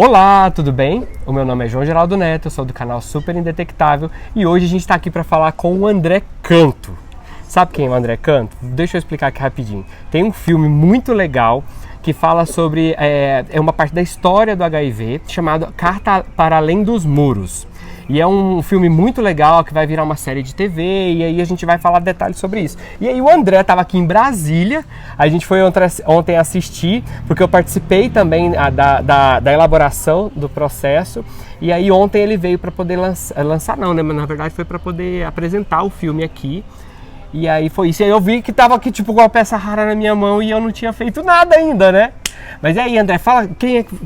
Olá, tudo bem? O meu nome é João Geraldo Neto, eu sou do canal Super Indetectável e hoje a gente está aqui para falar com o André Canto. Sabe quem é o André Canto? Deixa eu explicar aqui rapidinho. Tem um filme muito legal que fala sobre uma parte da história do HIV chamado Carta para Além dos Muros. E é um filme muito legal que vai virar uma série de TV e aí a gente vai falar detalhes sobre isso. E aí o André estava aqui em Brasília, a gente foi ontem assistir, porque eu participei também da elaboração do processo. E aí ontem ele veio para poder lançar não, né? Mas na verdade foi para poder apresentar o filme aqui. E aí foi isso. E aí eu vi que tava aqui tipo com uma peça rara na minha mão e eu não tinha feito nada ainda, né? Mas e aí, André, fala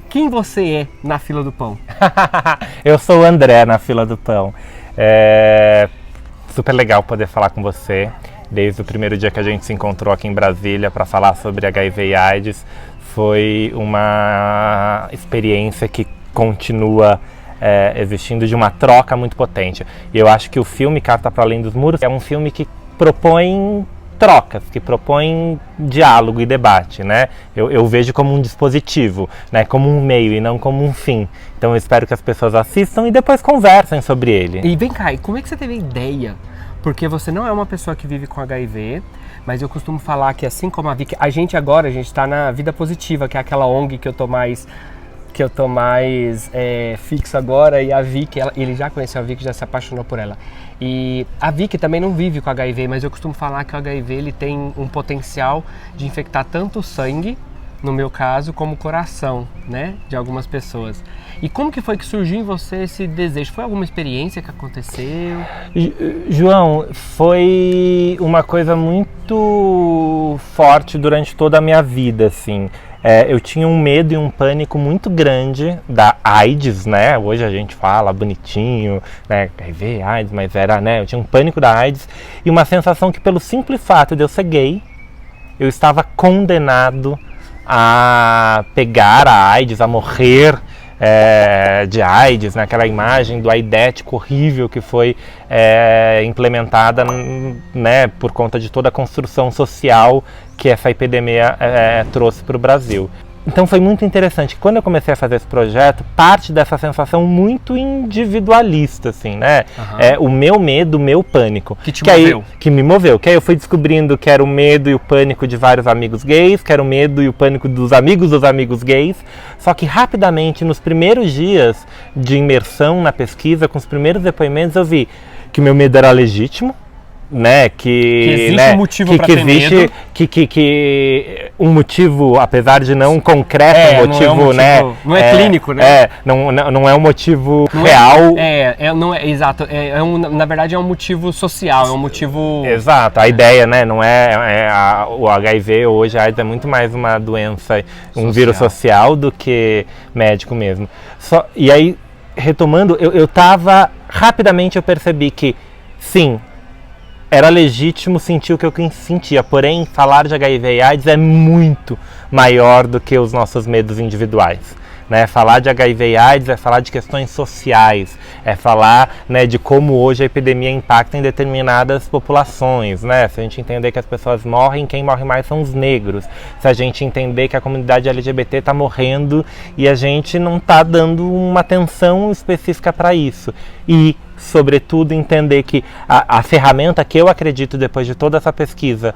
quem você é na fila do pão? Eu sou o André na fila do pão. É super legal poder falar com você. Desde o primeiro dia que a gente se encontrou aqui em Brasília para falar sobre HIV e AIDS, foi uma experiência que continua existindo, de uma troca muito potente. E eu acho que o filme Carta para Além dos Muros é um filme que propõe trocas, que propõe diálogo e debate, né? Eu vejo como um dispositivo, né? Como um meio e não como um fim. Então eu espero que as pessoas assistam e depois conversem sobre ele. E vem cá, como é que você teve a ideia? Porque você não é uma pessoa que vive com HIV, mas eu costumo falar que assim como a Vicky, a gente está na Vida Positiva, que é aquela ONG que eu tô mais fixo agora, e a Vicky, ele já conheceu a Vicky, já se apaixonou por ela. E a Vicky também não vive com HIV, mas eu costumo falar que o HIV ele tem um potencial de infectar tanto o sangue, no meu caso, como o coração, né, de algumas pessoas. E como que foi que surgiu em você esse desejo? Foi alguma experiência que aconteceu? João, foi uma coisa muito forte durante toda a minha vida, assim. Eu tinha um medo e um pânico muito grande da AIDS, né? Hoje a gente fala bonitinho, né? HIV, AIDS, mas era, né? Eu tinha um pânico da AIDS e uma sensação que, pelo simples fato de eu ser gay, eu estava condenado a pegar a AIDS, a morrer de AIDS, naquela imagem do aidético horrível que foi implementada, né, por conta de toda a construção social que essa epidemia trouxe para o Brasil. Então foi muito interessante. Quando eu comecei a fazer esse projeto, parte dessa sensação muito individualista, assim, né? Uhum. O meu medo, o meu pânico. Que me moveu. Que aí eu fui descobrindo que era o medo e o pânico de vários amigos gays, que era o medo e o pânico dos amigos gays. Só que rapidamente, nos primeiros dias de imersão na pesquisa, com os primeiros depoimentos, eu vi que o meu medo era legítimo, né, que existe um motivo para ter medo. Que um motivo, apesar de não concreto, motivo, né, não é clínico, né? Não é um motivo real. Exato. Na verdade é um motivo social, é um motivo. Exato. A ideia, né, não o HIV hoje, a AIDS é muito mais uma doença, um vírus social do que médico mesmo. E aí, retomando, rapidamente eu percebi que sim, era legítimo sentir o que eu sentia, porém falar de HIV e AIDS é muito maior do que os nossos medos individuais. Né? Falar de HIV e AIDS é falar de questões sociais, é falar, né, de como hoje a epidemia impacta em determinadas populações. Né? Se a gente entender que as pessoas morrem, quem morre mais são os negros. Se a gente entender que a comunidade LGBT está morrendo e a gente não está dando uma atenção específica para isso. E sobretudo entender que a ferramenta que eu acredito, depois de toda essa pesquisa,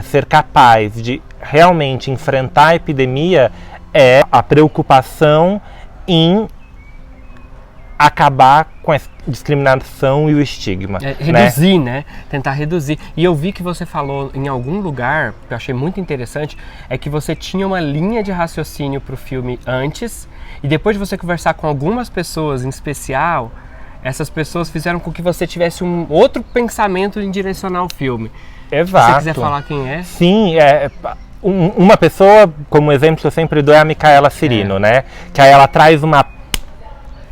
ser capaz de realmente enfrentar a epidemia é a preocupação em acabar com a discriminação e o estigma. Reduzir, né? Tentar reduzir. E eu vi que você falou em algum lugar, que eu achei muito interessante, é que você tinha uma linha de raciocínio para o filme antes, e depois de você conversar com algumas pessoas em especial, essas pessoas fizeram com que você tivesse um outro pensamento em direcionar o filme. Exato. Se você quiser falar quem é. Sim, uma pessoa, como exemplo que eu sempre dou, é a Micaela Cirino, né? Que aí ela traz uma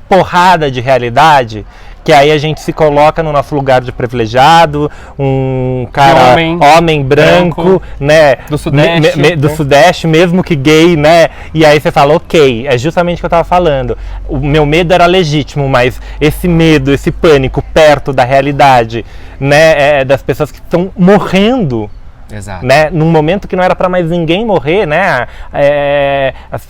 porrada de realidade, que aí a gente se coloca no nosso lugar de privilegiado, um cara, homem branco, né, do Sudeste, mesmo que gay, né, e aí você fala, ok, é justamente o que eu tava falando, o meu medo era legítimo, mas esse medo, esse pânico perto da realidade, né, das pessoas que estão morrendo, Exato. Né? Num momento que não era para mais ninguém morrer, né?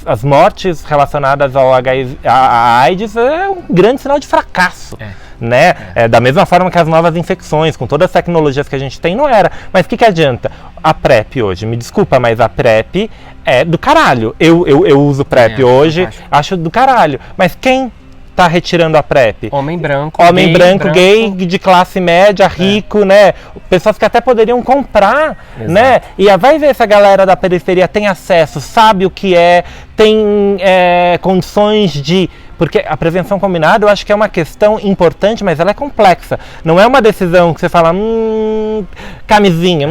As mortes relacionadas ao HIV, a AIDS é um grande sinal de fracasso. Né? Da mesma forma que as novas infecções, com todas as tecnologias que a gente tem, não era. Mas o que adianta? A PrEP hoje, me desculpa, mas a PrEP é do caralho. Eu uso PrEP hoje, acho do caralho. Mas quem tá retirando a PrEP? Homem branco, gay, de classe média, rico, né? Pessoas que até poderiam comprar, né? E vai ver se a galera da periferia tem acesso, sabe o que tem condições de... Porque a prevenção combinada eu acho que é uma questão importante, mas ela é complexa. Não é uma decisão que você fala, camisinha,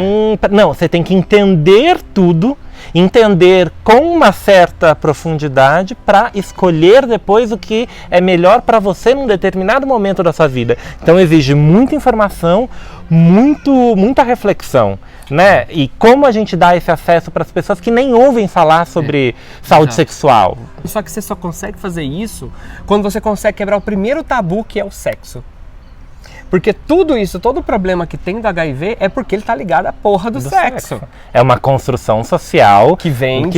não, você tem que entender tudo, entender com uma certa profundidade para escolher depois o que é melhor para você num determinado momento da sua vida. Então exige muita informação, muita reflexão, né? E como a gente dá esse acesso para as pessoas que nem ouvem falar sobre saúde sexual. Só que você só consegue fazer isso quando você consegue quebrar o primeiro tabu, que é o sexo. Porque tudo isso, todo o problema que tem do HIV é porque ele tá ligado à porra do sexo. É uma construção social que vem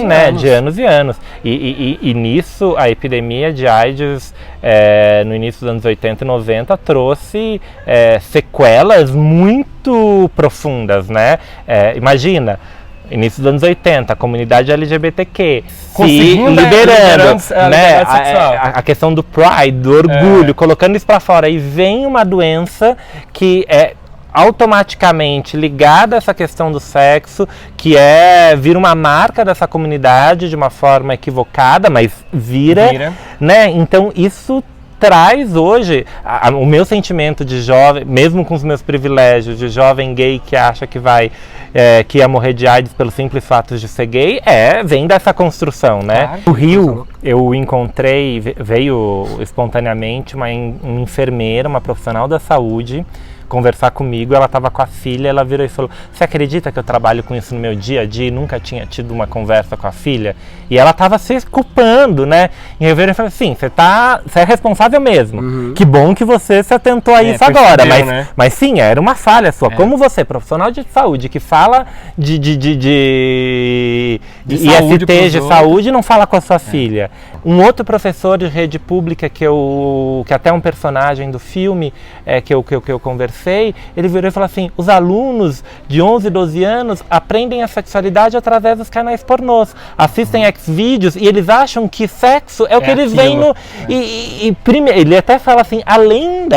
né, de anos e anos. E nisso, a epidemia de AIDS, no início dos anos 80 e 90, trouxe sequelas muito profundas, né? Imagina, início dos anos 80, a comunidade LGBTQ se liberando, né? A questão do pride, do orgulho, colocando isso para fora. E vem uma doença que é automaticamente ligada a essa questão do sexo, que vira uma marca dessa comunidade de uma forma equivocada, mas vira. Né? Então isso traz hoje o meu sentimento de jovem, mesmo com os meus privilégios de jovem gay que acha que que ia morrer de AIDS pelo simples fato de ser gay, vem dessa construção, né? Claro. No Rio, eu encontrei, veio espontaneamente uma enfermeira, uma profissional da saúde, conversar comigo. Ela estava com a filha, ela virou e falou: você acredita que eu trabalho com isso no meu dia a dia e nunca tinha tido uma conversa com a filha? E ela estava se culpando, né? E eu virei e falei: sim, você é responsável mesmo. Que bom que você se atentou a isso agora, mas sim, era uma falha sua. Como você, profissional de saúde, que fala de IST, de saúde, não fala com a sua filha. Um outro professor de rede pública que até é um personagem do filme que eu conversei, ele virou e falou assim: os alunos de 11, 12 anos aprendem a sexualidade através dos canais pornôs, assistem Xvideos e eles acham que sexo é o que eles veem no... ele até fala assim, além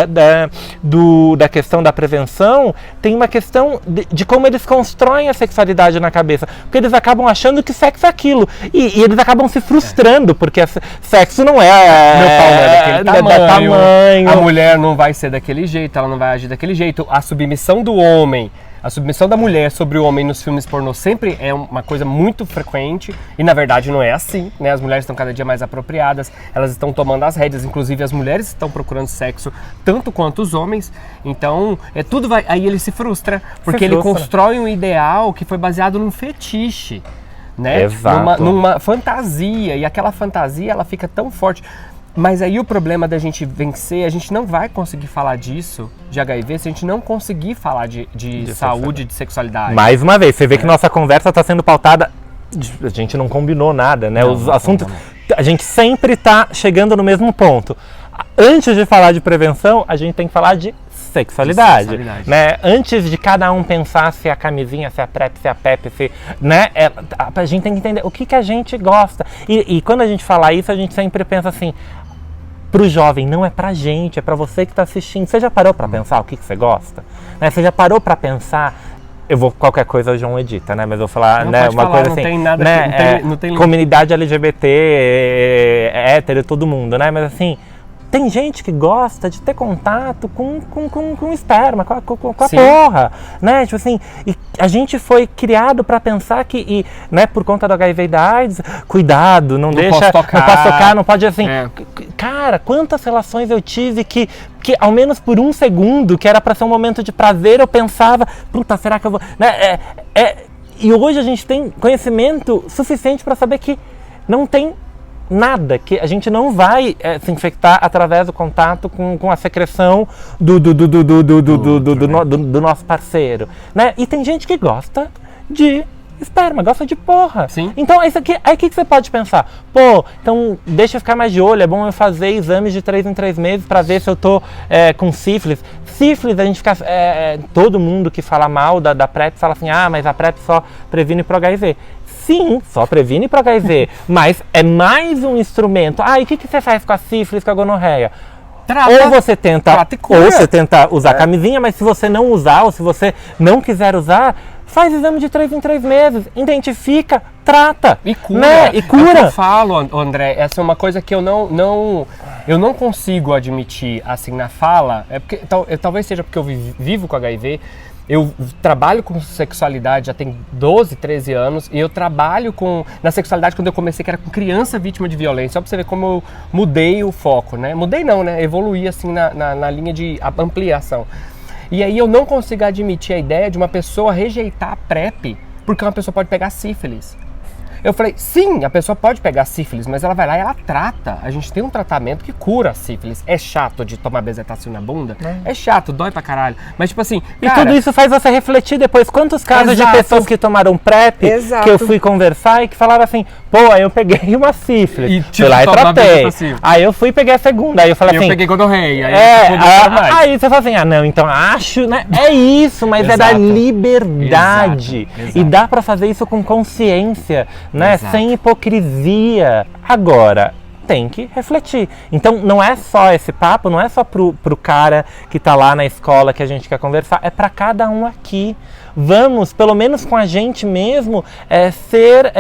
da questão da prevenção, tem uma questão de como eles constroem a sexualidade na cabeça, porque eles acabam achando que sexo é aquilo, e eles acabam se frustrando, porque sexo não meu pau não é daquele tamanho, a mulher não vai ser daquele jeito, ela não vai agir daquele jeito, a submissão do homem, a submissão da mulher sobre o homem nos filmes pornô sempre é uma coisa muito frequente e na verdade não é assim, né? As mulheres estão cada dia mais apropriadas, elas estão tomando as rédeas, inclusive as mulheres estão procurando sexo tanto quanto os homens, então aí ele se frustra, porque ele constrói um ideal que foi baseado num fetiche, né? Exato. Numa fantasia, e aquela fantasia ela fica tão forte. Mas aí o problema da gente vencer, a gente não vai conseguir falar disso, de HIV, se a gente não conseguir falar de saúde, de sexualidade. Mais uma vez, você vê que nossa conversa está sendo pautada, a gente não combinou nada, né? Os assuntos, a gente sempre está chegando no mesmo ponto. Antes de falar de prevenção, a gente tem que falar de sexualidade. Né? Antes de cada um pensar se é a camisinha, se é a PrEP, se é a PEP, né? A gente tem que entender o que a gente gosta. E quando a gente fala isso, a gente sempre pensa assim: pro jovem, não é pra gente, é pra você que tá assistindo. Você já parou pra pensar o que você gosta? Né? Você já parou pra pensar... qualquer coisa o João edita, né? Mas eu vou falar, né, uma coisa assim, não tem nada, né? não tem comunidade LGBT, hétero, todo mundo, né? Mas assim, tem gente que gosta de ter contato com esperma, com a porra, né? Tipo assim, e a gente foi criado para pensar que, né, por conta do HIV e da AIDS, cuidado, não posso tocar, não pode assim. Cara, quantas relações eu tive que ao menos por um segundo, que era para ser um momento de prazer, eu pensava, puta, será que eu vou... Né? E hoje a gente tem conhecimento suficiente para saber que não tem nada, que a gente não vai se infectar através do contato com a secreção do nosso parceiro, né? E tem gente que gosta de esperma, gosta de porra. Sim. Então, isso aqui, aí o que você pode pensar? Pô, então deixa eu ficar mais de olho, é bom eu fazer exames de 3 em 3 meses pra ver se eu tô com sífilis. Sífilis, a gente fica, todo mundo que fala mal da PrEP fala assim, mas a PrEP só previne pro HIV. Sim, só previne pro HIV, mas é mais um instrumento. E o que você faz com a sífilis, com a gonorreia? Ou você tenta usar camisinha, mas se você não usar, ou se você não quiser usar, faz exame de 3 em 3 meses, identifica, trata. E cura. Né? E cura. É o que eu falo, André, essa é uma coisa que eu não consigo admitir assim na fala, porque talvez seja porque eu vivo com HIV. Eu trabalho com sexualidade já tem 12, 13 anos e eu trabalho na sexualidade quando eu comecei, que era com criança vítima de violência. Só pra você ver como eu mudei o foco, né? Mudei não, né? Evoluí assim na linha de ampliação. E aí eu não consigo admitir a ideia de uma pessoa rejeitar a PrEP porque uma pessoa pode pegar sífilis. Eu falei, sim, a pessoa pode pegar sífilis, mas ela vai lá e ela trata. A gente tem um tratamento que cura a sífilis. É chato de tomar bezetacil na bunda? É chato, dói pra caralho. Mas tipo assim, e tudo isso faz você refletir depois. Quantos casos de pessoas que tomaram PrEP, que eu fui conversar e que falaram assim, pô, aí eu peguei uma sífilis, e fui lá e tratei. Aí eu fui e peguei a segunda, aí eu falei assim... eu peguei gonorreia, aí você fala assim, não, então acho, né? É isso, mas é da liberdade. Exato. E dá pra fazer isso com consciência, né? Sem hipocrisia. Agora, tem que refletir. Então, não é só esse papo, não é só pro cara que tá lá na escola que a gente quer conversar, é pra cada um aqui. Vamos, pelo menos com a gente mesmo, ser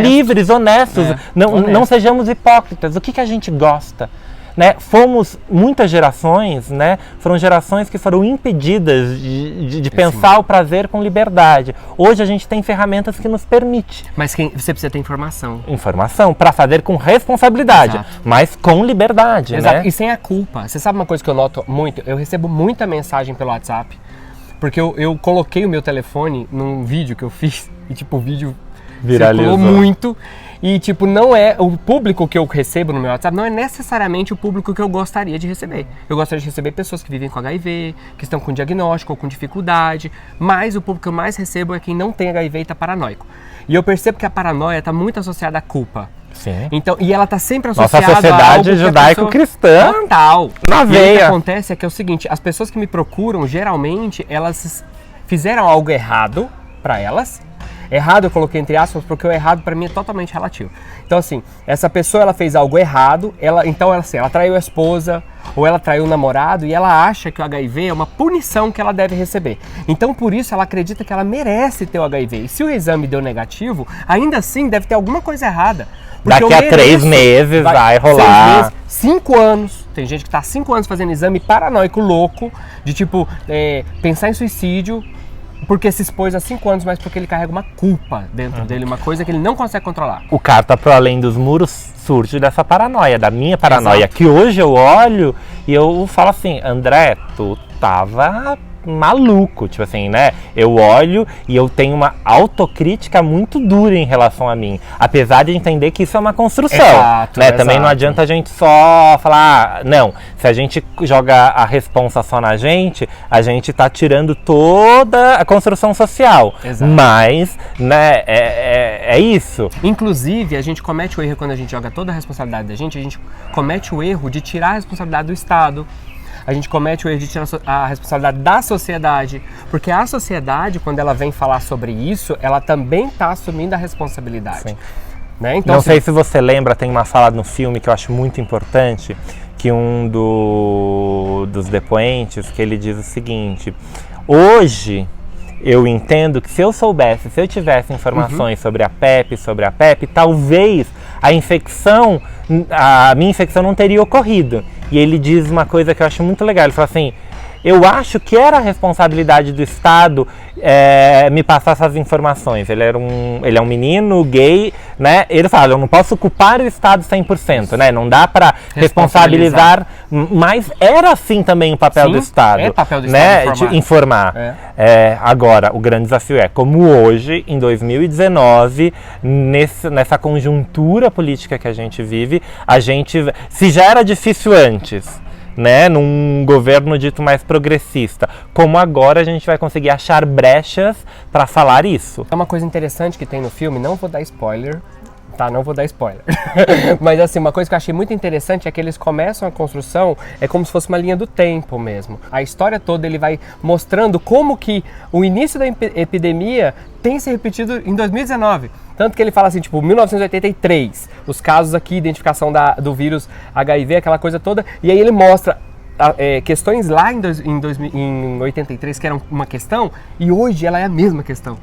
livres, honestos. Não sejamos hipócritas. O que a gente gosta? Né? Fomos muitas gerações, né? Foram gerações que foram impedidas de pensar o prazer com liberdade. Hoje a gente tem ferramentas que nos permitem. Mas você precisa ter informação. Informação para fazer com responsabilidade, mas com liberdade. Exato. Né? E sem a culpa. Você sabe uma coisa que eu noto muito? Eu recebo muita mensagem pelo WhatsApp, porque eu coloquei o meu telefone num vídeo que eu fiz e tipo o vídeo viralizou muito. E, tipo, não é o público que eu recebo no meu WhatsApp, não é necessariamente o público que eu gostaria de receber. Eu gostaria de receber pessoas que vivem com HIV, que estão com diagnóstico ou com dificuldade, mas o público que eu mais recebo é quem não tem HIV e está paranoico. E eu percebo que a paranoia está muito associada à culpa. Sim. Então, e ela está sempre associada Nossa sociedade judaico-cristã na veia. O que acontece é que é o seguinte, as pessoas que me procuram, geralmente, elas fizeram algo errado para elas. Errado eu coloquei entre aspas, porque o errado para mim é totalmente relativo. Então assim, essa pessoa ela fez algo errado, ela traiu a esposa, ou ela traiu o namorado, e ela acha que o HIV é uma punição que ela deve receber. Então por isso ela acredita que ela merece ter o HIV. E se o exame deu negativo, ainda assim deve ter alguma coisa errada. Daqui a 3 meses vai rolar. 6 meses, 5 anos. Tem gente que tá 5 anos fazendo exame paranoico, louco, de tipo, pensar em suicídio, porque se expôs há 5 anos, mas porque ele carrega uma culpa dentro dele, uma coisa que ele não consegue controlar. O cara tá pro além dos muros, surge dessa paranoia, da minha paranoia. Que hoje eu olho e eu falo assim, André, tu tava maluco, tipo assim, né? Eu olho e eu tenho uma autocrítica muito dura em relação a mim, apesar de entender que isso é uma construção, né? Também não adianta a gente só falar, não, se a gente joga a responsa só na gente, a gente tá tirando toda a construção social. Mas, né, é isso. Inclusive, a gente comete o erro quando a gente joga toda a responsabilidade da gente comete o erro de tirar a responsabilidade do Estado. A gente comete o erro de tirar a responsabilidade da sociedade, porque a sociedade, quando ela vem falar sobre isso, ela também está assumindo a responsabilidade. Né? Então, não sei se você lembra, tem uma fala no filme que eu acho muito importante, que um dos depoentes, que ele diz o seguinte, hoje eu entendo que se eu soubesse, se eu tivesse informações sobre a PEP, talvez a minha infecção não teria ocorrido. E ele diz uma coisa que eu acho muito legal, ele fala assim, eu acho que era a responsabilidade do Estado me passar essas informações. Ele é um menino gay, né? Ele fala, eu não posso culpar o Estado 100%, né? Não dá para responsabilizar, mas era assim também o papel do Estado. É papel do né? Estado De informar. Agora, o grande desafio é como hoje, em 2019, nessa conjuntura política que a gente vive, se já era difícil antes, né, num governo dito mais progressista, como agora a gente vai conseguir achar brechas para falar isso. É uma coisa interessante que tem no filme, não vou dar spoiler, tá? Não vou dar spoiler. Mas assim, uma coisa que eu achei muito interessante é que eles começam a construção, é como se fosse uma linha do tempo mesmo. A história toda ele vai mostrando como que o início da epidemia tem se repetido em 2019. Tanto que ele fala assim, tipo, 1983, os casos aqui, identificação do vírus HIV, aquela coisa toda, e aí ele mostra questões lá em 83 que eram uma questão, e hoje ela é a mesma questão.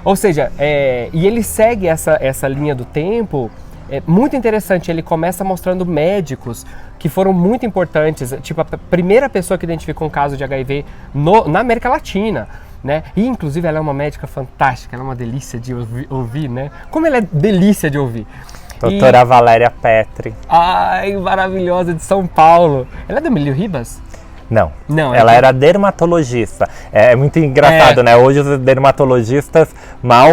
Ou seja, e ele segue essa linha do tempo, muito interessante. Ele começa mostrando médicos que foram muito importantes, tipo a primeira pessoa que identificou um caso de HIV na América Latina, né? E inclusive ela é uma médica fantástica, ela é uma delícia de ouvir, né? Como ela é delícia de ouvir. Doutora Valéria Petri. Ai, maravilhosa, de São Paulo. Ela é do Emílio Ribas? Não, ela era dermatologista. É muito engraçado, né? Hoje os dermatologistas mal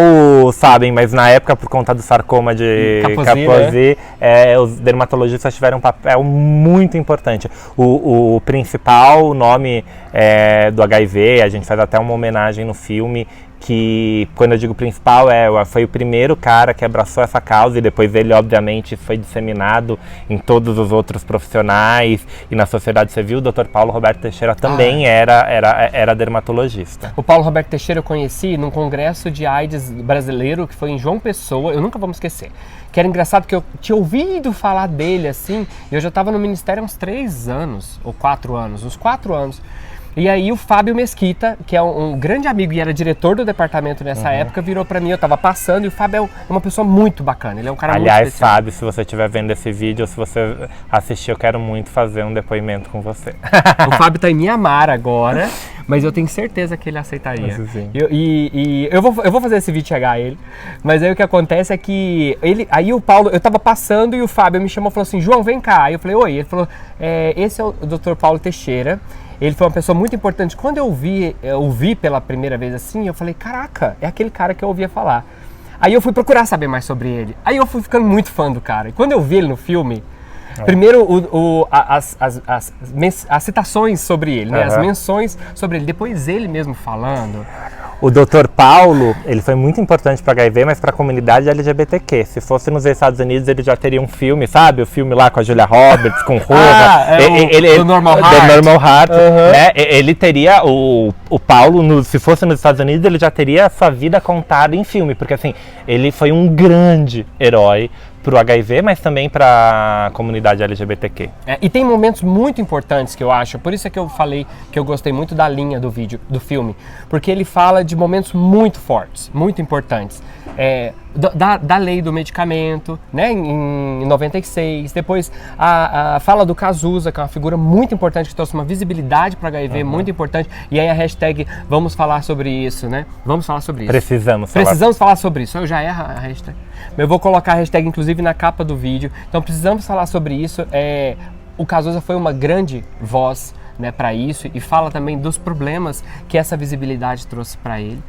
sabem, mas na época, por conta do sarcoma de Kaposi, os dermatologistas tiveram um papel muito importante. O principal nome do HIV, a gente faz até uma homenagem no filme, que quando eu digo principal, foi o primeiro cara que abraçou essa causa, e depois ele obviamente foi disseminado em todos os outros profissionais e na sociedade civil. O Dr. Paulo Roberto Teixeira também era dermatologista. O Paulo Roberto Teixeira eu conheci num congresso de AIDS brasileiro que foi em João Pessoa, eu nunca vou me esquecer. Que era engraçado que eu tinha ouvido falar dele assim, e eu já estava no ministério há uns 3 anos, ou 4 anos, uns 4 anos. E aí o Fábio Mesquita, que é um grande amigo e era diretor do departamento nessa época, virou pra mim, eu tava passando, e o Fábio é uma pessoa muito bacana, ele é um cara muito especial. Fábio, se você estiver vendo esse vídeo, se você assistir, eu quero muito fazer um depoimento com você. O Fábio tá em Mianmar agora, mas eu tenho certeza que ele aceitaria. Eu vou fazer esse vídeo chegar a ele, mas aí o que acontece é que aí o Paulo, eu tava passando e o Fábio me chamou e falou assim, João, vem cá. Aí eu falei, oi. Ele falou, esse é o Dr. Paulo Teixeira. Ele foi uma pessoa muito importante. Quando eu ouvi pela primeira vez assim, eu falei, caraca, é aquele cara que eu ouvia falar. Aí eu fui procurar saber mais sobre ele. Aí eu fui ficando muito fã do cara. E quando eu vi ele no filme, primeiro as citações sobre ele, né? As menções sobre ele, depois ele mesmo falando. O Dr. Paulo, ele foi muito importante para HIV, mas para a comunidade LGBTQ. Se fosse nos Estados Unidos, ele já teria um filme, sabe? O filme lá com a Julia Roberts, com roupa. Do Normal Heart. Né? Ele teria, o Paulo, se fosse nos Estados Unidos, ele já teria a sua vida contada em filme. Porque assim, ele foi um grande herói para o HIV, mas também para a comunidade LGBTQ. E tem momentos muito importantes que eu acho, por isso é que eu falei que eu gostei muito da linha do filme, porque ele fala de momentos muito fortes, muito importantes. Da lei do medicamento, né, em 96, depois a fala do Cazuza, que é uma figura muito importante, que trouxe uma visibilidade para o HIV muito importante, e aí a hashtag vamos falar sobre isso, né? Vamos falar sobre isso. Precisamos falar sobre isso. Eu já erro a hashtag. Eu vou colocar a hashtag, inclusive, na capa do vídeo. Então, precisamos falar sobre isso. O Cazuza foi uma grande voz, né, para isso, e fala também dos problemas que essa visibilidade trouxe para ele.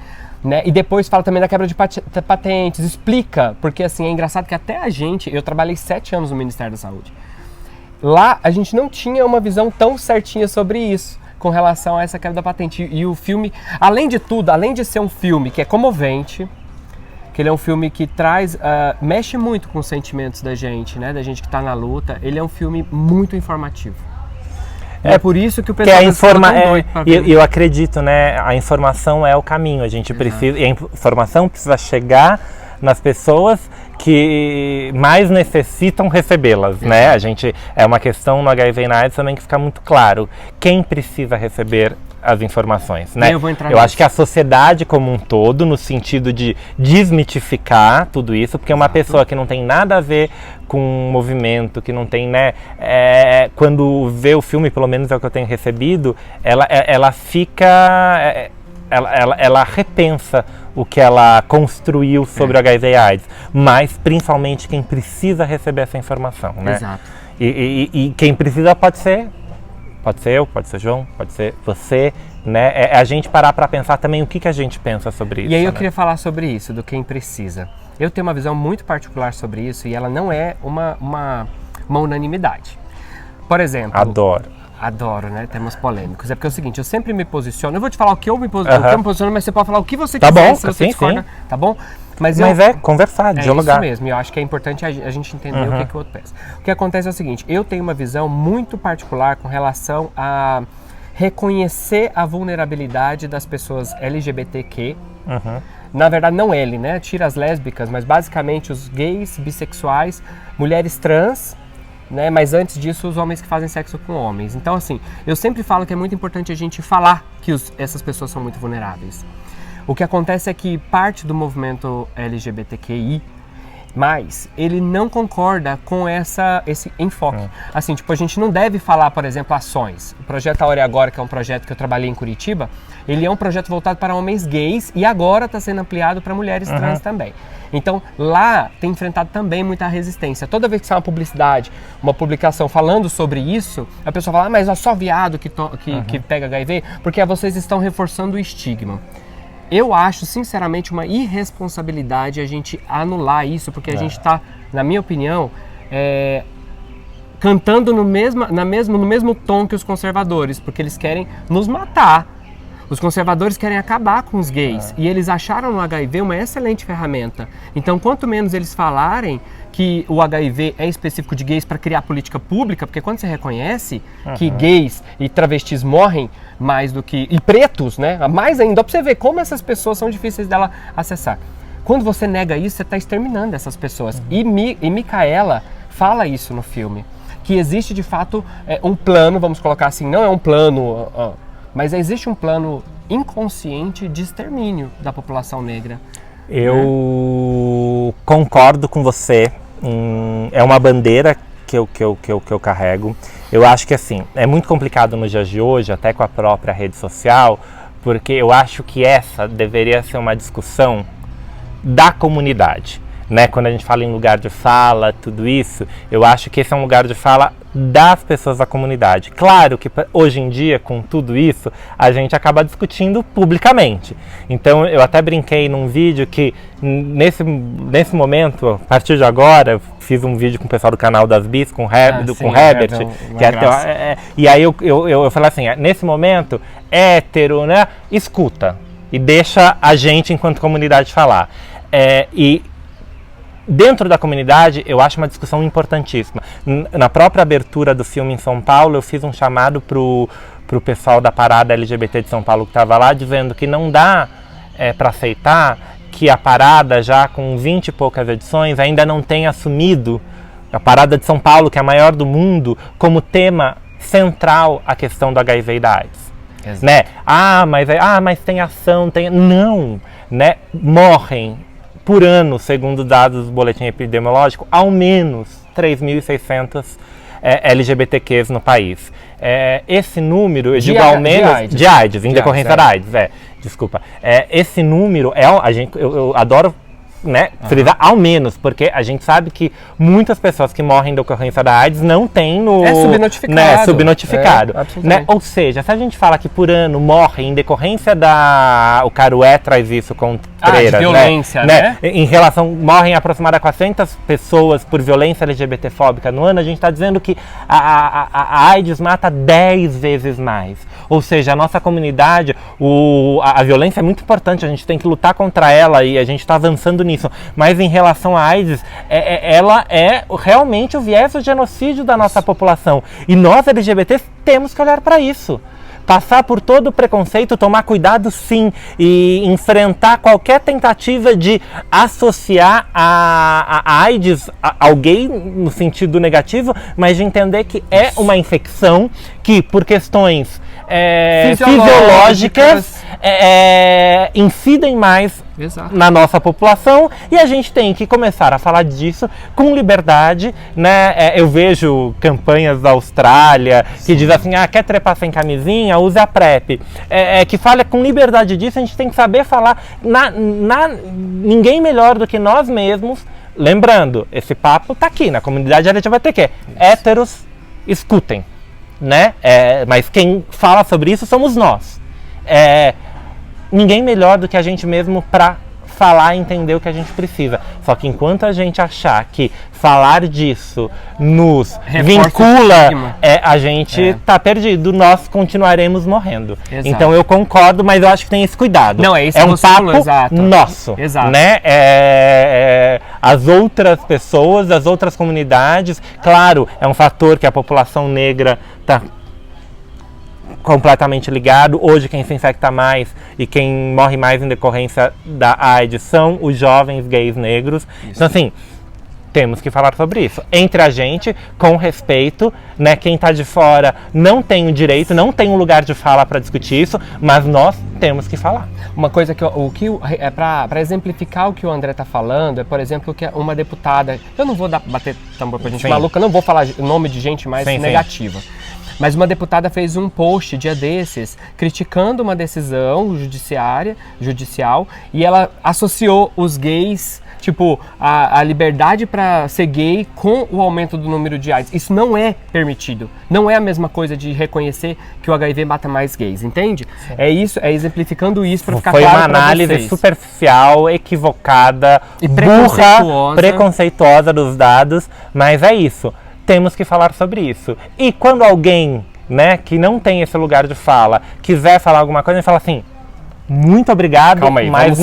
Né? E depois fala também da quebra de patentes, explica, porque assim, é engraçado que até eu trabalhei 7 anos no Ministério da Saúde. Lá a gente não tinha uma visão tão certinha sobre isso, com relação a essa quebra da patente. E o filme, além de tudo, além de ser um filme que é comovente, que ele é um filme que mexe muito com os sentimentos da gente, né? Da gente que está na luta, ele é um filme muito informativo. É por isso que o pessoal eu acredito, né? A informação é o caminho. A gente precisa, e a informação precisa chegar nas pessoas que mais necessitam recebê-las, né? A gente, é uma questão no HIV e na AIDS também que fica muito claro. Quem precisa receber as informações, né? Eu vou entrar Eu acho que a sociedade como um todo, no sentido de desmitificar tudo isso, porque uma pessoa que não tem nada a ver com um movimento, que não tem, né? Quando vê o filme, pelo menos é o que eu tenho recebido, ela fica... Ela repensa o que ela construiu sobre o HIV e AIDS, mas principalmente quem precisa receber essa informação, né? Exato. E quem precisa pode ser eu, pode ser João, pode ser você, né? É a gente parar para pensar também o que a gente pensa sobre isso. E aí eu né? queria falar sobre isso, do quem precisa. Eu tenho uma visão muito particular sobre isso e ela não é uma unanimidade. Por exemplo... Adoro, né? Temas polêmicos. É porque é o seguinte, eu sempre me posiciono. Eu vou te falar o que eu me posiciono, mas você pode falar o que você quiser, bom, se você sim, discorda, sim. tá bom? Mas é conversar, dialogar. É isso mesmo, e eu acho que é importante a gente entender o que o outro pensa. O que acontece é o seguinte, eu tenho uma visão muito particular com relação a reconhecer a vulnerabilidade das pessoas LGBTQ. Na verdade, não L, né? Tira as lésbicas, mas basicamente os gays, bissexuais, mulheres trans, né? Mas antes disso, os homens que fazem sexo com homens. Então, assim, eu sempre falo que é muito importante a gente falar que essas pessoas são muito vulneráveis. O que acontece é que parte do movimento LGBTQI, ele não concorda com esse enfoque. Assim, tipo, a gente não deve falar, por exemplo, ações. O projeto Aura Agora, que é um projeto que eu trabalhei em Curitiba, ele é um projeto voltado para homens gays e agora está sendo ampliado para mulheres trans também. Então, lá tem enfrentado também muita resistência. Toda vez que sai uma publicidade, uma publicação falando sobre isso, a pessoa fala, mas é só viado que pega HIV, porque vocês estão reforçando o estigma. Eu acho, sinceramente, uma irresponsabilidade a gente anular isso, porque a gente está, na minha opinião, cantando no mesmo tom que os conservadores, porque eles querem nos matar. Os conservadores querem acabar com os gays e eles acharam no HIV uma excelente ferramenta. Então, quanto menos eles falarem que o HIV é específico de gays para criar política pública, porque quando você reconhece que gays e travestis morrem mais do que... e pretos, né? Mais ainda, para você ver como essas pessoas são difíceis dela acessar. Quando você nega isso, você está exterminando essas pessoas. E Micaela fala isso no filme, que existe de fato um plano, vamos colocar assim, não é um plano... mas existe um plano inconsciente de extermínio da população negra. Eu concordo com você. É uma bandeira que eu carrego. Eu acho que assim, é muito complicado nos dias de hoje, até com a própria rede social, porque eu acho que essa deveria ser uma discussão da comunidade. Né? Quando a gente fala em lugar de fala, tudo isso, eu acho que esse é um lugar de fala das pessoas da comunidade. Claro que hoje em dia, com tudo isso, a gente acaba discutindo publicamente. Então, eu até brinquei num vídeo que, nesse momento, a partir de agora, fiz um vídeo com o pessoal do canal das Bis, com o Herbert, e aí eu falei assim, nesse momento, hétero, né, escuta, e deixa a gente, enquanto comunidade, falar. Dentro da comunidade, eu acho uma discussão importantíssima. Na própria abertura do filme em São Paulo, eu fiz um chamado pro pessoal da parada LGBT de São Paulo que estava lá, dizendo que não dá para aceitar que a parada, já com 20 e poucas edições, ainda não tenha assumido a parada de São Paulo, que é a maior do mundo, como tema central a questão do HIV e da AIDS. Né? Mas tem ação, não, né? Morrem por ano, segundo dados do boletim epidemiológico, ao menos 3.600 LGBTQs no país. Esse número, eu digo ao menos, de AIDS, em decorrência da AIDS, desculpa. Esse número, eu adoro, né, frisar ao menos, porque a gente sabe que muitas pessoas que morrem da ocorrência da AIDS não têm no... subnotificado. Né, subnotificado. Né? Ou seja, se a gente fala que por ano morrem em decorrência o Carué traz isso com de violência, né? Em relação, morrem aproximadamente 400 pessoas por violência LGBTfóbica no ano, a gente está dizendo que a AIDS mata 10 vezes mais. Ou seja, a nossa comunidade, a violência é muito importante, a gente tem que lutar contra ela e a gente está avançando nisso. Mas em relação à AIDS, ela é realmente o viés do genocídio da nossa população. E nós, LGBTs, temos que olhar para isso. passar por todo o preconceito, tomar cuidado sim, e enfrentar qualquer tentativa de associar a AIDS ao gay no sentido negativo, mas de entender que é uma infecção que, por questões fisiológicas, incidem mais na nossa população, e a gente tem que começar a falar disso com liberdade, né? Eu vejo campanhas da Austrália que diz assim, quer trepar sem camisinha, use a PrEP. Que fala com liberdade disso, a gente tem que saber falar ninguém melhor do que nós mesmos. Lembrando, esse papo tá aqui na comunidade LGBTQ. Héteros, escutem, né? Mas quem fala sobre isso somos nós. Ninguém melhor do que a gente mesmo para falar e entender o que a gente precisa. Só que enquanto a gente achar que falar disso nos vincula, a gente tá perdido. Nós continuaremos morrendo. Exato. Então eu concordo, mas eu acho que tem esse cuidado. Não, é isso. Um papo nosso. Exato. Né? As outras pessoas, as outras comunidades, claro, é um fator que a população negra tá completamente ligado. Hoje quem se infecta mais e quem morre mais em decorrência da AIDS são os jovens gays negros. Isso. Então assim, temos que falar sobre isso. Entre a gente, com respeito, né? Quem está de fora não tem o direito, não tem um lugar de fala para discutir isso, mas nós temos que falar. Uma coisa que para exemplificar o que o André está falando, por exemplo, que uma deputada, eu não vou bater tambor pra gente maluca, não vou falar o nome de gente mais negativa. Mas uma deputada fez um post dia desses criticando uma decisão judicial, e ela associou os gays, tipo, a liberdade para ser gay com o aumento do número de AIDS. Isso não é permitido. Não é a mesma coisa de reconhecer que o HIV mata mais gays, entende? Sim. É isso, exemplificando isso para ficar claro para vocês. Foi uma análise superficial, equivocada, e burra, preconceituosa dos dados, mas é isso. Temos que falar sobre isso. E quando alguém, né, que não tem esse lugar de fala, quiser falar alguma coisa, a gente fala assim, muito obrigado, mas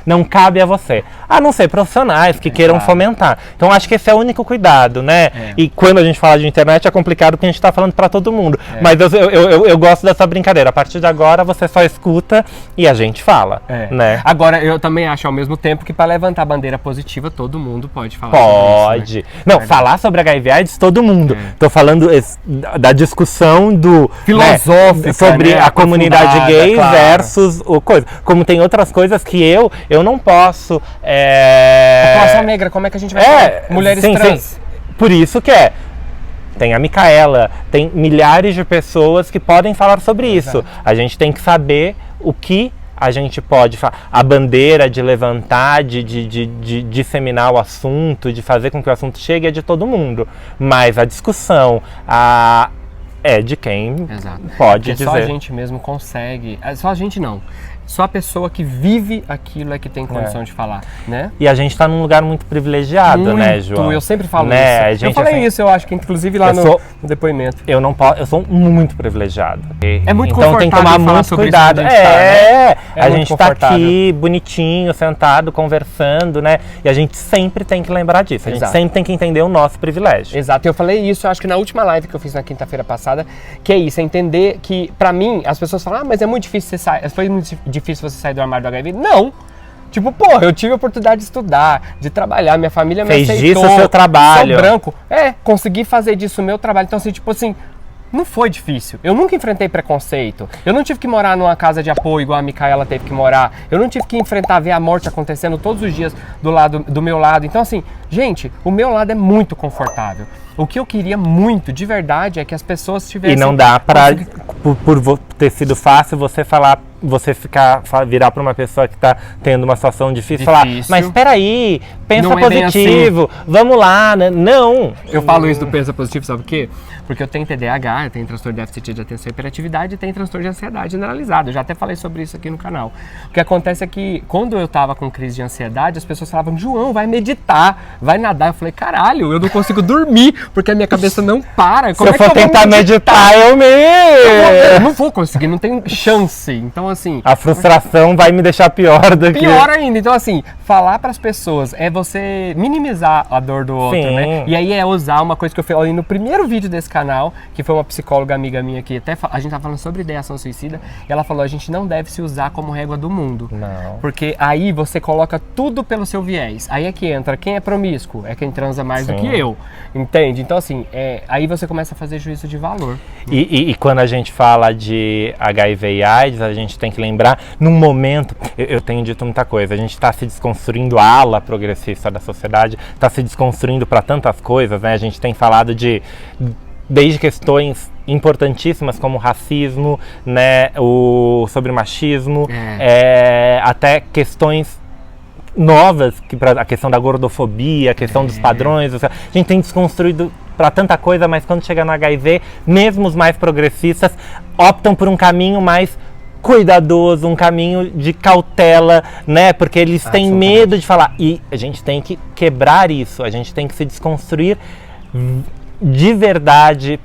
não cabe a você. A não ser profissionais que queiram fomentar. Então acho que esse é o único cuidado, né? E quando a gente fala de internet é complicado porque a gente está falando para todo mundo. Mas eu gosto dessa brincadeira. A partir de agora você só escuta e a gente fala, né? Agora eu também acho ao mesmo tempo que para levantar a bandeira positiva todo mundo pode falar sobre isso, né? Não, falar sobre HIV/AIDS todo mundo. Tô falando da discussão do filosófica, sobre a comunidade gay versus o coisa. Como tem outras coisas que eu não posso... A população negra, como é que a gente vai falar? Mulheres trans. Sim. Por isso que tem a Micaela, tem milhares de pessoas que podem falar sobre isso. A gente tem que saber o que a gente pode falar. A bandeira de levantar, de disseminar o assunto, de fazer com que o assunto chegue é de todo mundo. Mas a discussão, é de quem pode dizer. Só a gente mesmo consegue. Só a gente não. Só a pessoa que vive aquilo é que tem condição de falar, né? E a gente tá num lugar muito privilegiado, né, João? Eu sempre falo isso. Eu falei isso, eu acho que inclusive lá no depoimento. Eu sou muito privilegiado. É muito então tem que tomar muito cuidado. A gente tá aqui bonitinho, sentado, conversando, né? E a gente sempre tem que lembrar disso. A gente sempre tem que entender o nosso privilégio. Exato. Eu falei isso, acho que na última live que eu fiz na quinta-feira passada, que é isso, é entender que, pra mim, as pessoas falam, mas é muito difícil você sair. Foi muito difícil você sair do armário do HIV? Não! Tipo, eu tive a oportunidade de estudar, de trabalhar, minha família me aceitou. Fez disso o seu trabalho. Sou branco. Consegui fazer disso o meu trabalho. Então, assim, tipo assim, não foi difícil. Eu nunca enfrentei preconceito. Eu não tive que morar numa casa de apoio igual a Micaela teve que morar. Eu não tive que enfrentar, ver a morte acontecendo todos os dias do meu lado. Então, assim, gente, o meu lado é muito confortável. O que eu queria muito, de verdade, é que as pessoas tivessem... E não dá pra, por ter sido fácil, você virar para uma pessoa que está tendo uma situação difícil e falar, mas espera aí, pensa positivo, assim. Vamos lá, né? Não. Eu falo isso do pensa positivo, sabe por quê? Porque eu tenho TDAH, eu tenho transtorno de déficit de atenção e hiperatividade e tenho transtorno de ansiedade generalizado. Eu já até falei sobre isso aqui no canal. O que acontece é que quando eu tava com crise de ansiedade, as pessoas falavam, João, vai meditar, vai nadar. Eu falei, caralho, eu não consigo dormir, porque a minha cabeça não para. Como Se eu for tentar meditar, eu não vou conseguir, não tem chance. Então, assim... A frustração vai me deixar pior do que... Pior ainda. Então, assim, falar para as pessoas, é você minimizar a dor do outro, Sim. né? E aí é usar uma coisa que eu falei no primeiro vídeo desse canal, que foi uma psicóloga amiga minha que até a gente tava falando sobre ideação suicida, e ela falou, a gente não deve se usar como régua do mundo. Não. Porque aí você coloca tudo pelo seu viés. Aí é que entra quem é promíscuo, é quem transa mais Sim. do que eu, entende? Então assim, aí você começa a fazer juízo de valor. E quando a gente fala de HIV e AIDS, a gente tem que lembrar, num momento, eu tenho dito muita coisa, a gente está se desconstruindo a ala progressista da sociedade, está se desconstruindo para tantas coisas, né? A gente tem falado desde questões importantíssimas como racismo, né? Sobre machismo, até questões novas, a questão da gordofobia, a questão dos padrões, a gente tem desconstruído para tanta coisa, mas quando chega no HIV, mesmo os mais progressistas optam por um caminho mais cuidadoso, um caminho de cautela, né? Porque eles têm medo de falar. E a gente tem que quebrar isso, a gente tem que se desconstruir de verdade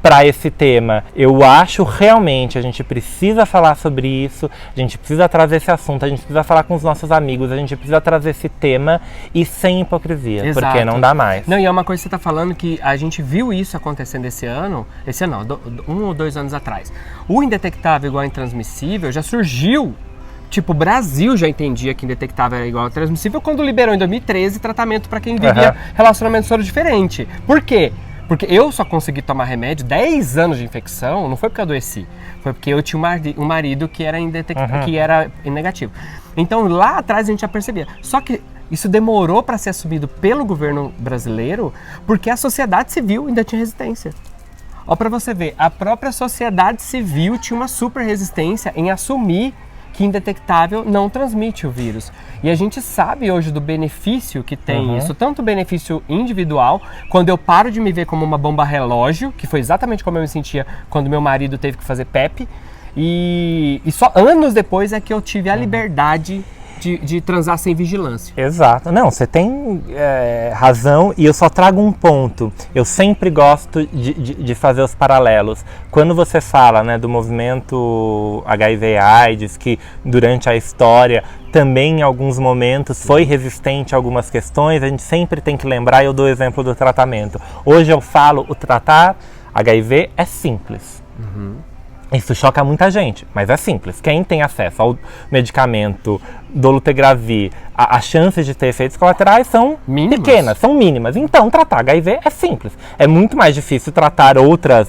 para esse tema. Eu acho realmente a gente precisa falar sobre isso, a gente precisa trazer esse assunto, a gente precisa falar com os nossos amigos, a gente precisa trazer esse tema e sem hipocrisia, Exato. porque não dá mais. Não, e é uma coisa que você está falando que a gente viu isso acontecendo esse ano não, 1 ou 2 anos atrás. O indetectável igual a intransmissível já surgiu. Tipo, o Brasil já entendia que indetectável era igual a transmissível quando liberou em 2013 tratamento para quem vivia relacionamento soro diferente. Por quê? Porque eu só consegui tomar remédio 10 anos de infecção, não foi porque eu adoeci, foi porque eu tinha um marido que era que era negativo. Então lá atrás a gente já percebia. Só que isso demorou para ser assumido pelo governo brasileiro, porque a sociedade civil ainda tinha resistência. Ó, para você ver, a própria sociedade civil tinha uma super resistência em assumir que indetectável não transmite o vírus. E a gente sabe hoje do benefício que tem isso, tanto o benefício individual, quando eu paro de me ver como uma bomba relógio, que foi exatamente como eu me sentia quando meu marido teve que fazer PEP, e só anos depois é que eu tive a liberdade de transar sem vigilância. Exato. Não, você tem razão e eu só trago um ponto. Eu sempre gosto de fazer os paralelos. Quando você fala, né, do movimento HIV/AIDS, que durante a história também em alguns momentos foi resistente a algumas questões, a gente sempre tem que lembrar, eu dou o exemplo do tratamento. Hoje eu falo, o tratar HIV é simples. Isso choca muita gente, mas é simples. Quem tem acesso ao medicamento dolutegravir, as chances de ter efeitos colaterais são pequenas, são mínimas. Então, tratar HIV é simples. É muito mais difícil tratar outras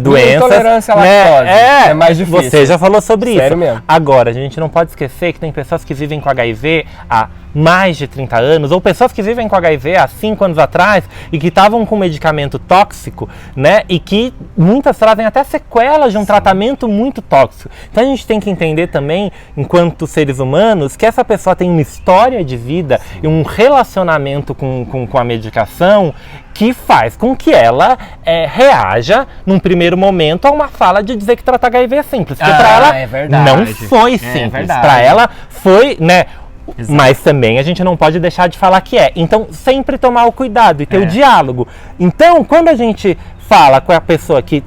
doenças. Intolerância à lactose. É mais difícil. Você já falou sobre Sério isso. mesmo. Agora, a gente não pode esquecer que tem pessoas que vivem com HIV há mais de 30 anos, ou pessoas que vivem com HIV há 5 anos atrás e que estavam com medicamento tóxico, né? E que muitas trazem até sequelas de um tratamento muito tóxico. Então a gente tem que entender também, enquanto seres humanos, que essa pessoa tem uma história de vida e um relacionamento com a medicação que faz com que ela reaja, num primeiro momento, a uma fala de dizer que tratar HIV é simples. Porque para ela não foi simples. Para ela foi, né? Exato. Mas também a gente não pode deixar de falar que é. Então, sempre tomar o cuidado e ter o diálogo. Então, quando a gente fala com a pessoa que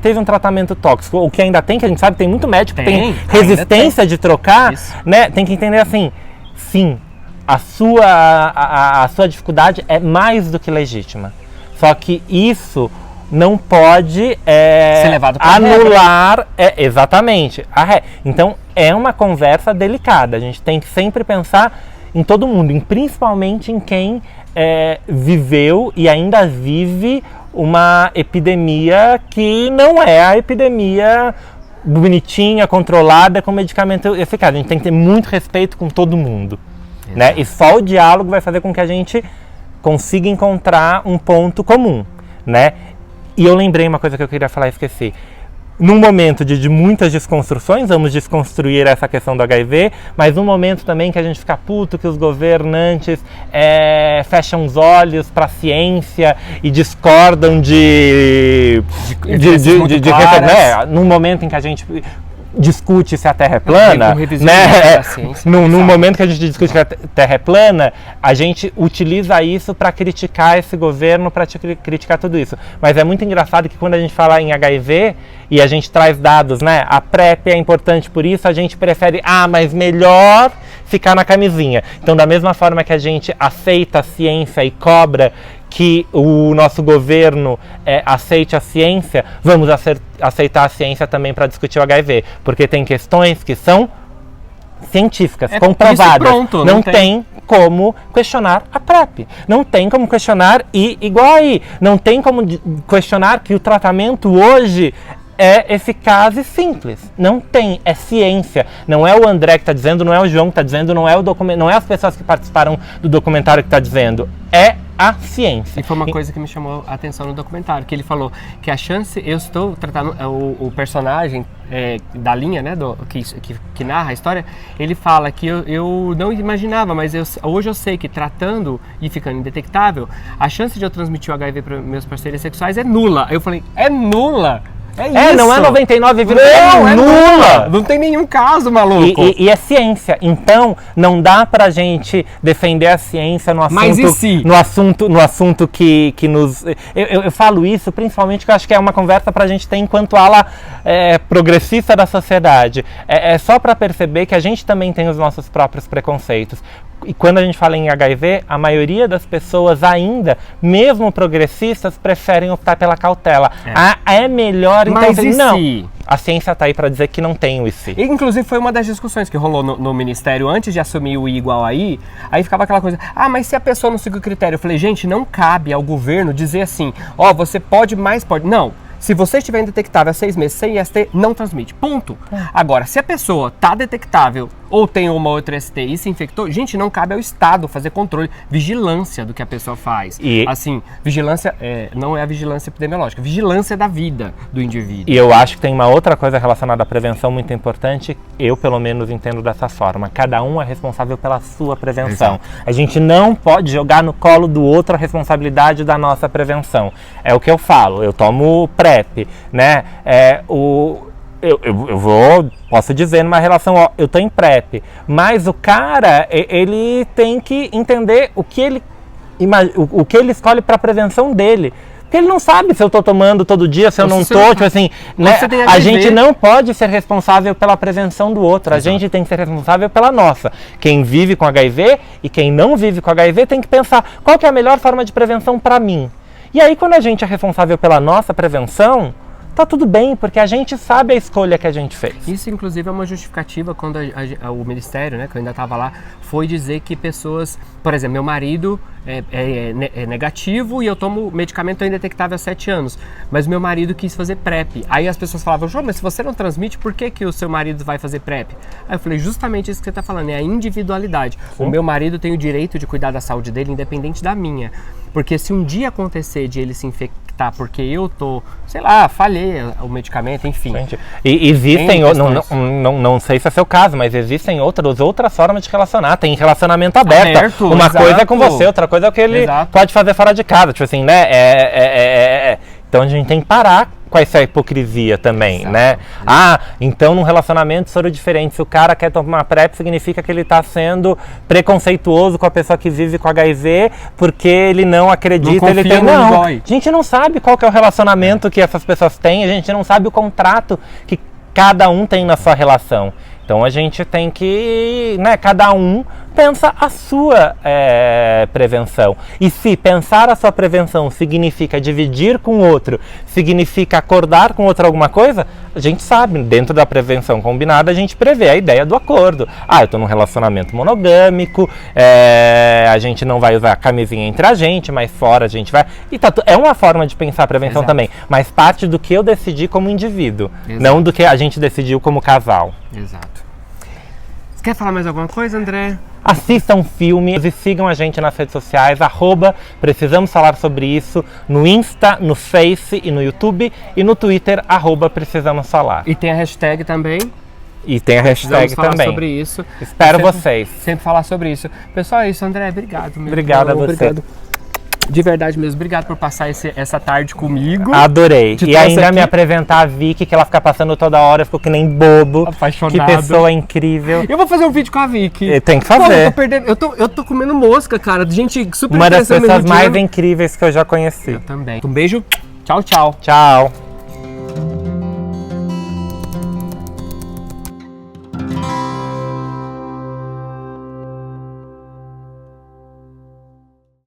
teve um tratamento tóxico, ou que ainda tem, que a gente sabe, tem muito médico que tem resistência de trocar, né? Tem que entender assim, sim, a sua dificuldade é mais do que legítima. Só que isso não pode ser levado para anular exatamente a regra. Então é uma conversa delicada. A gente tem que sempre pensar em todo mundo, principalmente em quem viveu e ainda vive uma epidemia que não é a epidemia bonitinha, controlada, com medicamento eficaz. A gente tem que ter muito respeito com todo mundo, né? E só o diálogo vai fazer com que a gente consiga encontrar um ponto comum, né? E eu lembrei uma coisa que eu queria falar e esqueci. Num momento de muitas desconstruções, vamos desconstruir essa questão do HIV, mas num momento também que a gente fica puto, que os governantes fecham os olhos para a ciência e discordam num momento em que a gente discute se a Terra é plana, né? Num momento que a gente discute que a Terra é plana, a gente utiliza isso para criticar esse governo, para criticar tudo isso. Mas é muito engraçado que quando a gente fala em HIV e a gente traz dados, né? A PrEP é importante por isso, a gente prefere, mas melhor ficar na camisinha. Então, da mesma forma que a gente aceita a ciência e cobra que o nosso governo aceite a ciência, vamos aceitar a ciência também para discutir o HIV, porque tem questões que são científicas, comprovadas. Pronto, não tem como questionar a PrEP. Não tem como questionar igual aí. Não tem como questionar que o tratamento hoje é eficaz e simples. Não tem, é ciência. Não é o André que está dizendo, não é o João que está dizendo, não é as pessoas que participaram do documentário que está dizendo. É a ciência. E foi uma coisa que me chamou a atenção no documentário, que ele falou que a chance, eu estou tratando o personagem da linha, né, que narra a história, ele fala que eu não imaginava, mas hoje eu sei que tratando e ficando indetectável, a chance de eu transmitir o HIV para meus parceiros sexuais é nula. Aí eu falei, é nula? Isso. Não é 99, é nula. Não tem nenhum caso, maluco. E é ciência. Então, não dá pra gente defender a ciência no assunto, mas e se? no assunto que nos... Eu falo isso principalmente porque eu acho que é uma conversa pra gente ter enquanto ala progressista da sociedade. É só pra perceber que a gente também tem os nossos próprios preconceitos. E quando a gente fala em HIV, a maioria das pessoas ainda, mesmo progressistas, preferem optar pela cautela. É melhor, então... Mas e não. Se? A ciência está aí para dizer que não tem o IC. Inclusive foi uma das discussões que rolou no Ministério antes de assumir o I igual aí ficava aquela coisa, mas se a pessoa não segue o critério, eu falei, gente, não cabe ao governo dizer assim, você pode, mas pode. Não. Se você estiver indetectável há 6 meses sem IST, não transmite. Ponto. Agora, se a pessoa está detectável ou tem uma outra ST e se infectou, gente, não cabe ao Estado fazer controle, vigilância do que a pessoa faz. Assim, vigilância não é a vigilância epidemiológica, vigilância da vida do indivíduo. E eu acho que tem uma outra coisa relacionada à prevenção muito importante, eu pelo menos entendo dessa forma. Cada um é responsável pela sua prevenção. Exato. A gente não pode jogar no colo do outro a responsabilidade da nossa prevenção. É o que eu falo, eu tomo PrEP, né? Posso dizer numa relação, eu tô em PrEP, mas o cara, ele tem que entender o que ele escolhe para a prevenção dele. Porque ele não sabe se eu tô tomando todo dia, se eu não tô, tipo assim, né? A gente não pode ser responsável pela prevenção do outro, a gente tem que ser responsável pela nossa. Quem vive com HIV e quem não vive com HIV tem que pensar qual que é a melhor forma de prevenção para mim. E aí, quando a gente é responsável pela nossa prevenção, tá tudo bem, porque a gente sabe a escolha que a gente fez. Isso, inclusive, é uma justificativa quando o Ministério, né, que eu ainda estava lá, foi dizer que pessoas... Por exemplo, meu marido é negativo e eu tomo medicamento indetectável há 7 anos, mas meu marido quis fazer PrEP. Aí as pessoas falavam, João, mas se você não transmite, por que o seu marido vai fazer PrEP? Aí eu falei, justamente isso que você está falando, é a individualidade. Sim. O meu marido tem o direito de cuidar da saúde dele, independente da minha. Porque se um dia acontecer de ele se infectar porque eu tô, sei lá, falhei o medicamento, enfim. Gente, e existem, não sei se é seu caso, mas existem outras formas de relacionar. Tem relacionamento aberto. Uma coisa é com você, outra coisa é o que ele pode fazer fora de casa. Tipo assim, né? Então a gente tem que parar com essa hipocrisia também, né? Então num relacionamento soro diferente. Se o cara quer tomar PrEP, significa que ele está sendo preconceituoso com a pessoa que vive com HIV, porque ele não acredita, ele tem... Não, a gente não sabe qual que é o relacionamento que essas pessoas têm, a gente não sabe o contrato que cada um tem na sua relação. Então a gente tem que, né, cada um pensa a sua prevenção. E se pensar a sua prevenção significa dividir com o outro, significa acordar com outro alguma coisa, a gente sabe, dentro da prevenção combinada, a gente prevê a ideia do acordo. Eu estou num relacionamento monogâmico, a gente não vai usar camisinha entre a gente, mas fora a gente vai... É uma forma de pensar a prevenção também, mas parte do que eu decidi como indivíduo, não do que a gente decidiu como casal. Exato. Você quer falar mais alguma coisa, André? Assistam filmes e sigam a gente nas redes sociais, @precisamos falar sobre isso, no Insta, no Face e no YouTube, e no Twitter, @precisamos falar. E tem a hashtag também. E tem a hashtag falar também. Sobre isso. Espero vocês. Sempre falar sobre isso. Pessoal, é isso, André. Obrigado. Obrigado a você. Obrigado. De verdade mesmo, obrigado por passar essa tarde comigo. Adorei. E ainda me apresentar a Vicky, que ela fica passando toda hora, eu fico que nem bobo. Apaixonado. Que pessoa incrível. Eu vou fazer um vídeo com a Vicky. Tem que fazer. Eu tô comendo mosca, cara. Gente super Uma das pessoas mais incríveis que eu já conheci. Eu também. Um beijo. Tchau, tchau. Tchau.